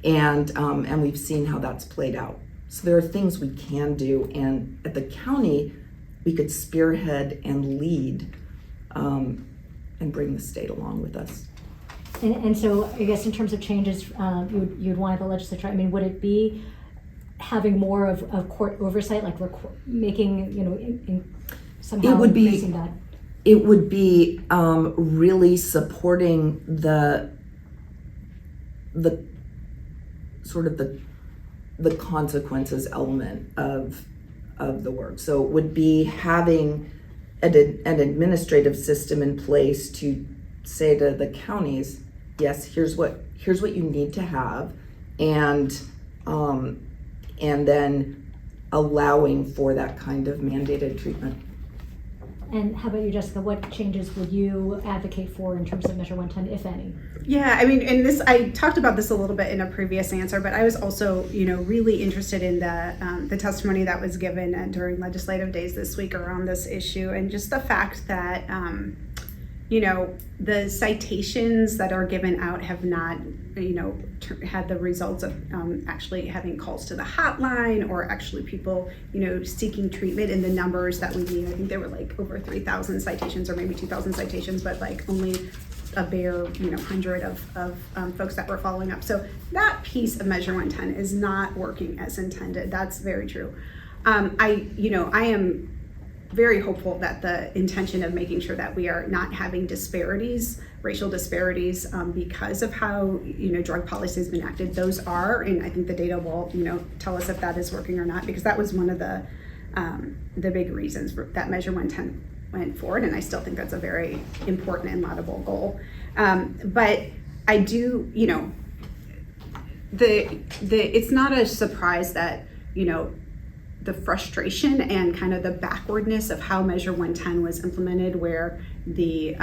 And we've seen how that's played out. So there are things we can do, and at the county, we could spearhead and lead and bring the state along with us. And so I guess in terms of changes you'd want the legislature, I mean, would it be having more of court oversight, like making, somehow it would be, increasing that? It would be really supporting the sort of the consequences element of the work. So it would be having an administrative system in place to say to the counties, yes, here's what you need to have, and then allowing for that kind of mandated treatment. And how about you, Jessica? What changes would you advocate for in terms of Measure 110, if any? Yeah, I mean, and I talked about this a little bit in a previous answer, but I was also, really interested in the testimony that was given during legislative days this week around this issue, and just the fact that, the citations that are given out have not, had the results of actually having calls to the hotline, or actually people, seeking treatment in the numbers that we need. I think there were like over 3,000 citations, or maybe 2,000 citations, but like only a bare 100 of folks that were following up. So that piece of Measure 110 is not working as intended. That's very true. I am very hopeful that the intention of making sure that we are not having disparities, racial disparities, because of how drug policy has been acted. Those are, and I think the data will tell us if that is working or not, because that was one of the big reasons that Measure 110 went forward, and I still think that's a very important and laudable goal. But I do, it's not a surprise that the frustration and kind of the backwardness of how Measure 110 was implemented, where the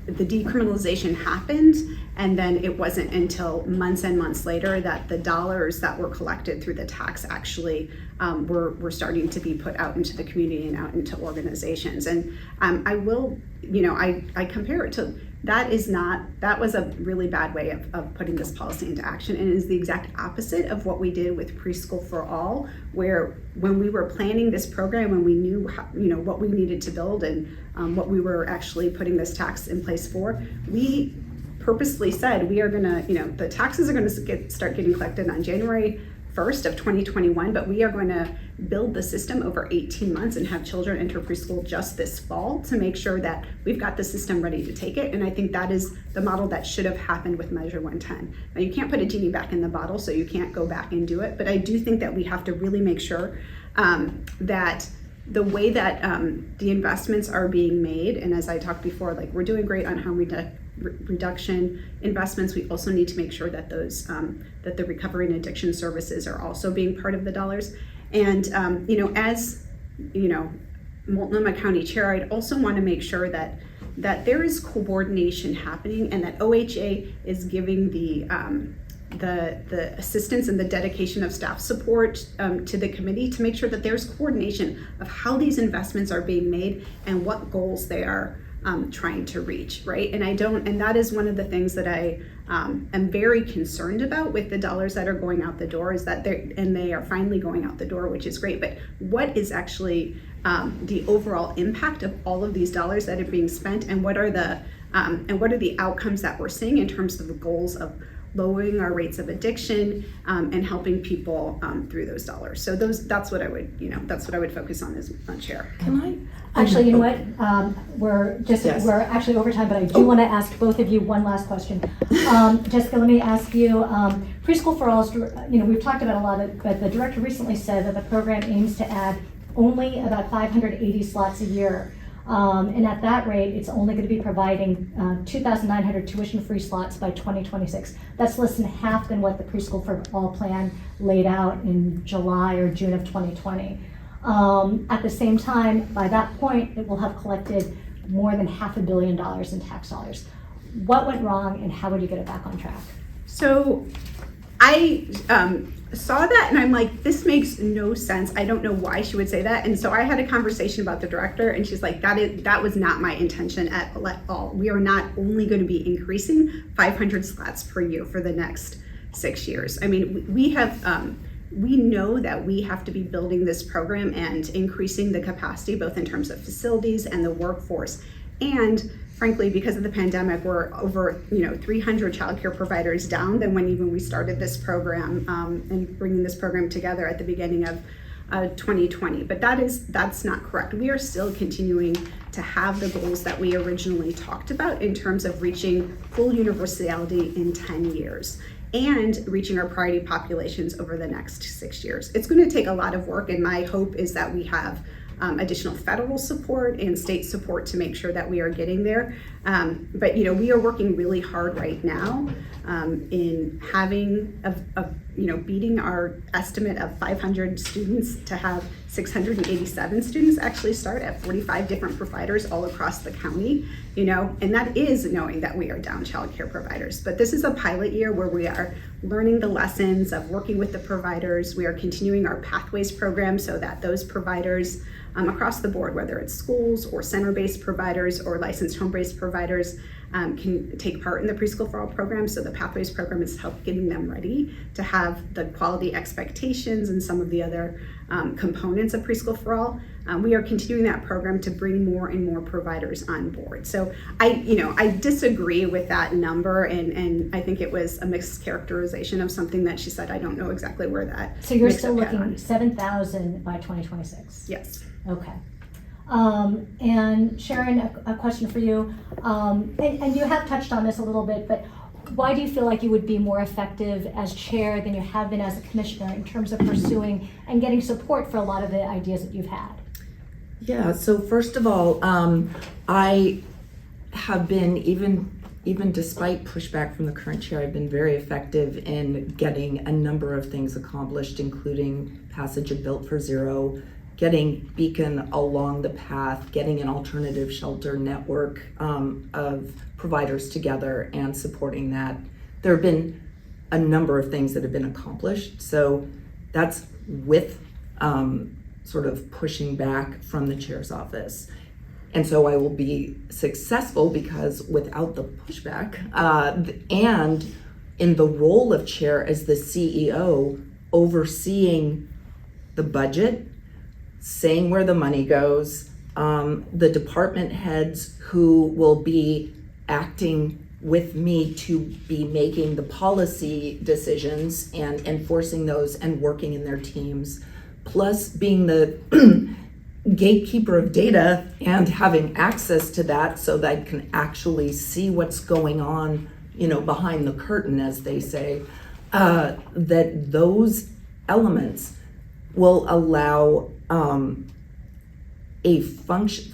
decriminalization happened, and then it wasn't until months and months later that the dollars that were collected through the tax actually were starting to be put out into the community and out into organizations. And I will, I compare it to, that was a really bad way of putting this policy into action, and it is the exact opposite of what we did with Preschool for All, where when we were planning this program, when we knew how, what we needed to build and what we were actually putting this tax in place for, we purposely said we are gonna, the taxes are gonna start getting collected on January 1st of 2021, but we are going to build the system over 18 months and have children enter preschool just this fall to make sure that we've got the system ready to take it. And I think that is the model that should have happened with Measure 110. Now, you can't put a genie back in the bottle, so you can't go back and do it, but I do think that we have to really make sure that the way that the investments are being made, and as I talked before, like, we're doing great on harm reduction investments. We also need to make sure that those that the recovery and addiction services are also being part of the dollars. And as Multnomah County Chair, I'd also want to make sure that there is coordination happening, and that OHA is giving the assistance and the dedication of staff support to the committee to make sure that there's coordination of how these investments are being made and what goals they are trying to reach, right? And that is one of the things that I am very concerned about with the dollars that are going out the door, is that they are finally going out the door, which is great. But what is actually the overall impact of all of these dollars that are being spent, and what are the outcomes that we're seeing in terms of the goals of lowering our rates of addiction and helping people through those dollars. So that's what I would focus on as chair. Can I? Actually, you know what? We're actually over time, but I do want to ask both of you one last question. Jessica, let me ask you, Preschool for All, we've talked about a lot of, but the director recently said that the program aims to add only about 580 slots a year. And at that rate, it's only going to be providing 2,900 tuition-free slots by 2026. That's less than half than what the Preschool for All plan laid out in July or June of 2020. At the same time, by that point, it will have collected more than $500 million in tax dollars. What went wrong, and how would you get it back on track? So I saw that and I'm like, this makes no sense. I don't know why she would say that. And so I had a conversation about the director, and she's like, that was not my intention at all. We are not only going to be increasing 500 slots per year for the next 6 years. I mean, we know that we have to be building this program and increasing the capacity, both in terms of facilities and the workforce. And frankly, because of the pandemic, we're over 300 childcare providers down than when even we started this program and bringing this program together at the beginning of 2020. But that's not correct. We are still continuing to have the goals that we originally talked about in terms of reaching full universality in 10 years and reaching our priority populations over the next 6 years. It's going to take a lot of work, and my hope is that we have additional federal support and state support to make sure that we are getting there. But we are working really hard right now in having beating our estimate of 500 students to have 687 students actually start at 45 different providers all across the county, and that is knowing that we are down childcare providers. But this is a pilot year where we are learning the lessons of working with the providers. We are continuing our Pathways program so that those providers across the board, whether it's schools or center-based providers or licensed home-based providers, can take part in the Preschool for All program. So the Pathways program is getting them ready to have the quality expectations and some of the other components of Preschool for All. We are continuing that program to bring more and more providers on board. So I disagree with that number, and I think it was a mixed characterization of something that she said. I don't know exactly where that. So you're still looking at 7,000 by 2026? Yes. Okay. And Sharon, a question for you. And you have touched on this a little bit, but why do you feel like you would be more effective as chair than you have been as a commissioner in terms of pursuing and getting support for a lot of the ideas that you've had? Yeah, so first of all, I have been, even despite pushback from the current chair, I've been very effective in getting a number of things accomplished, including passage of Built for Zero, getting Beacon along the path, getting an alternative shelter network of providers together and supporting that. There have been a number of things that have been accomplished. So that's with sort of pushing back from the chair's office. And so I will be successful because without the pushback and in the role of chair as the CEO, overseeing the budget, saying where the money goes, the department heads who will be acting with me to be making the policy decisions and enforcing those and working in their teams, plus being the gatekeeper of data and having access to that so that I can actually see what's going on, behind the curtain, as they say, that those elements will allow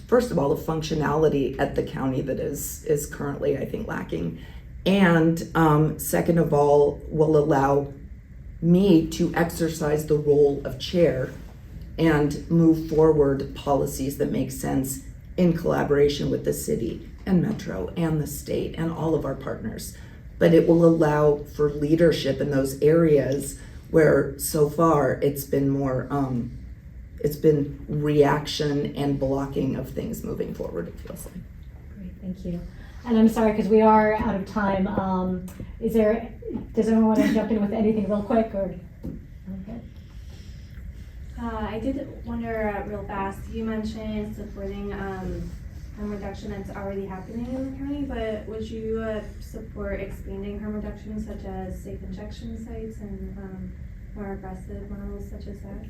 first of all, a functionality at the county that is currently, I think, lacking. And second of all, will allow me to exercise the role of chair and move forward policies that make sense in collaboration with the city and Metro and the state and all of our partners. But it will allow for leadership in those areas where so far it's been more, it's been reaction and blocking of things moving forward, it feels like. Thank you. And I'm sorry, because we are out of time. Does everyone want to jump in with anything real quick or? Okay. I did wonder real fast, you mentioned supporting harm reduction that's already happening in the county, but would you support expanding harm reduction such as safe injection sites and more aggressive models such as that?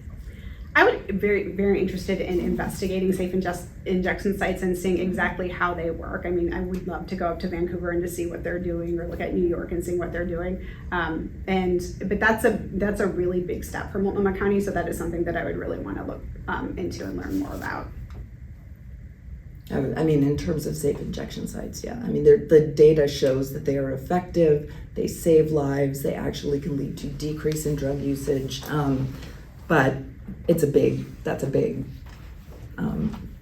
I would be very interested in investigating safe injection sites and seeing exactly how they work. I mean, I would love to go up to Vancouver and to see what they're doing, or look at New York and seeing what they're doing. But that's a really big step for Multnomah County, so that is something that I would really want to look into and learn more about. I mean, in terms of safe injection sites, yeah. I mean, the data shows that they are effective, they save lives, they actually can lead to decrease in drug usage, but that's a big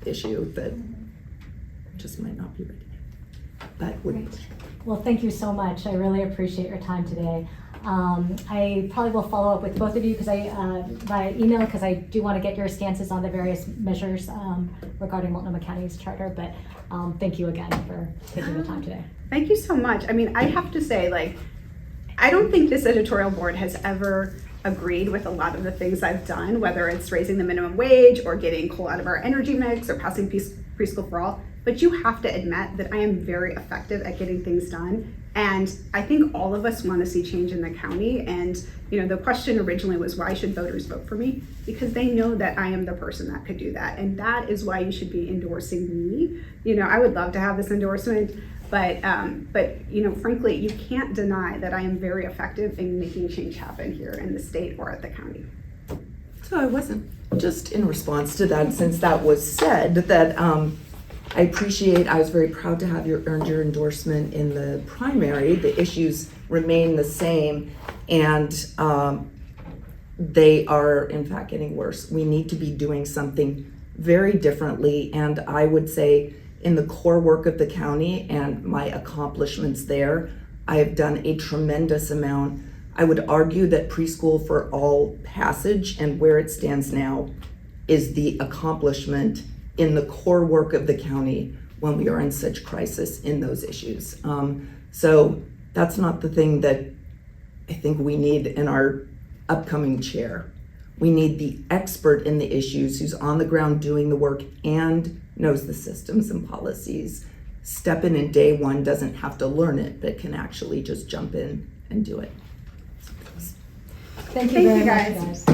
issue that just might not be ready. But Great. Well, thank you so much. I really appreciate your time today. I probably will follow up with both of you via email, because I do want to get your stances on the various measures regarding Multnomah County's charter. But thank you again for taking the time today. Thank you so much. I mean, I have to say, I don't think this editorial board has ever agreed with a lot of the things I've done, whether it's raising the minimum wage or getting coal out of our energy mix or passing preschool for all. But you have to admit that I am very effective at getting things done. And I think all of us want to see change in the county. And, the question originally was, why should voters vote for me? Because they know that I am the person that could do that. And that is why you should be endorsing me. I would love to have this endorsement, but frankly, you can't deny that I am very effective in making change happen here in the state or at the county. so I wasn't, just in response to that, since that was said, that I was very proud to have earned your endorsement in the primary. The issues remain the same, and they are in fact getting worse. We need to be doing something very differently, and I would say in the core work of the county and my accomplishments there, I have done a tremendous amount. I would argue that preschool for all passage and where it stands now is the accomplishment in the core work of the county when we are in such crisis in those issues. So that's not the thing that I think we need in our upcoming chair. We need the expert in the issues who's on the ground doing the work and knows the systems and policies. Step in day one, doesn't have to learn it, but can actually just jump in and do it. Thank you very much, guys. guys.